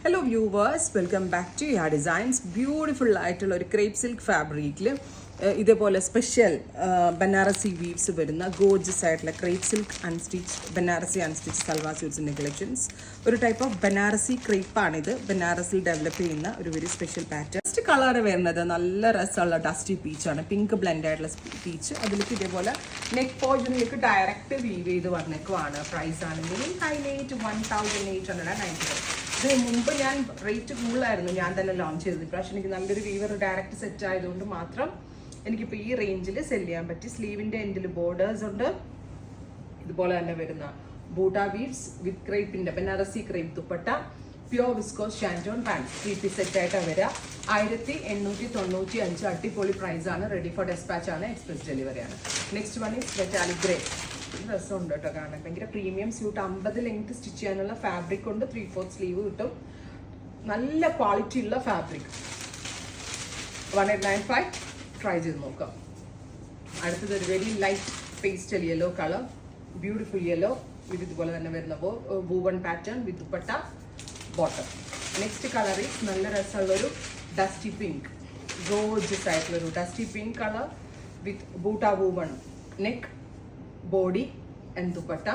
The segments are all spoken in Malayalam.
Hello viewers, welcome back to Yaha Designs. Beautiful ആയിട്ടുള്ള ഒരു ക്രേപ്പ് സിൽക്ക് ഫാബ്രിക്കിൽ ഇതേപോലെ സ്പെഷ്യൽ ബനാറസി വീവ്സ് വരുന്ന ഗോർജസ് ആയിട്ടുള്ള crepe silk unstitch Banarasi unstitch salwar സ്യൂട്ട്സിൻ്റെ കളക്ഷൻസ്. ഒരു ടൈപ്പ് ഓഫ് ബനാറസി ക്രേപ്പാണിത്. ബനാറസിൽ ഡെവലപ്പ് ചെയ്യുന്ന ഒരു very special pattern. First colour വരുന്നത് നല്ല രസമുള്ള ഡസ്റ്റി പീച്ചാണ്, പിങ്ക് ബ്ലെൻഡ് ആയിട്ടുള്ള പീച്ച്. അതിലേക്ക് ഇതേപോലെ നെക്ക് പോർഷനിലേക്ക് ഡയറക്റ്റ് വീവ് ചെയ്ത് വന്നേക്കുവാണ്. പ്രൈസ് ആണെങ്കിൽ ഹൈലൈറ്റ് 1890. ഇതിന് മുമ്പ് ഞാൻ റേറ്റ് കൂടുതലായിരുന്നു ഞാൻ തന്നെ ലോഞ്ച് ചെയ്തത്. ഇപ്രാവശ്യം എനിക്ക് നല്ലൊരു വീവർ ഡയറക്റ്റ് സെറ്റ് ആയതുകൊണ്ട് മാത്രം എനിക്കിപ്പോൾ ഈ റേഞ്ചിൽ സെല് ചെയ്യാൻ പറ്റി. സ്ലീവിൻ്റെ എൻഡിൽ ബോർഡേഴ്സ് ഉണ്ട്. ഇതുപോലെ തന്നെ വരുന്ന ബൂട്ട വീവ്സ് വിത്ത് ക്രേപ്പിൻ്റെ Banarasi crepe dupatta, pure viscose ഷാൻജോൺ പാൻറ് 3 പീസ് സെറ്റായിട്ടാണ് വരിക. 1895 അടിപൊളി പ്രൈസാണ്. റെഡി ഫോർ ഡെസ്പാച്ച് ആണ്, എക്സ്പ്രസ് ഡെലിവറി ആണ്. Next one is metallic grey. രസമുണ്ട് കേട്ടോ കാണാൻ. ഭയങ്കര പ്രീമിയം സ്യൂട്ട്. 50 ലെങ്ത് സ്റ്റിച്ച് ചെയ്യാനുള്ള ഫാബ്രിക് കൊണ്ട് 3/4 സ്ലീവ് കിട്ടും. നല്ല ക്വാളിറ്റി ഉള്ള ഫാബ്രിക്. 1895 ട്രൈ ചെയ്ത് നോക്കാം. അടുത്തത് ഒരു very light pastel yellow colour, beautiful yellow with ഇതുപോലെ തന്നെ വരുന്ന woven pattern with dupatta bottom. Next colour is നല്ല രസമുള്ളൊരു ഡസ്റ്റി പിങ്ക്, ഗോർജിയസ് ആയിട്ടുള്ളൊരു dusty pink colour with buta woven neck, body and dupatta.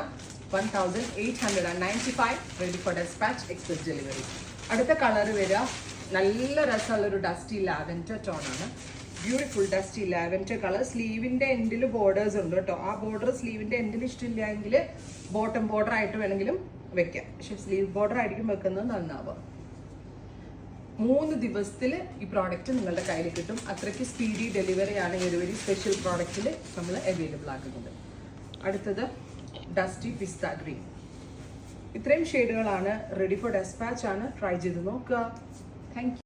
1895 ready for dispatch, express delivery. അടുത്ത കളർ വരിക നല്ല രസമുള്ളൊരു ഡസ്റ്റി ലാവൻഡർ ടോണാണ്. Beautiful dusty lavender colour. സ്ലീവിൻ്റെ എൻഡിൽ ബോർഡേഴ്സ് ഉണ്ട് കേട്ടോ. ആ ബോർഡർ സ്ലീവിൻ്റെ എൻഡിൽ ഇഷ്ടമില്ല എങ്കിൽ ബോട്ടം ബോർഡർ ആയിട്ട് വേണമെങ്കിലും വെക്കാം. പക്ഷെ സ്ലീവ് ബോർഡർ ആയിരിക്കും വെക്കുന്നത് നന്നാവുക. 3 ദിവസത്തിൽ ഈ പ്രോഡക്റ്റ് നിങ്ങളുടെ കയ്യിൽ കിട്ടും. അത്രയ്ക്ക് സ്പീഡി ഡെലിവറിയാണ് ഈ ഒരു വെരി സ്പെഷ്യൽ പ്രോഡക്റ്റിൽ നമ്മൾ അവൈലബിൾ ആക്കുന്നത്. അടുത്തത് ഡസ്റ്റി പിസ്ത ഗ്രീൻ. ഇത്രയും ഷെയ്ഡുകളാണ്. റെഡി ഫോർ ഡെസ്പാച്ച് ആണ്. ട്രൈ ചെയ്ത് നോക്കുക. Thank you.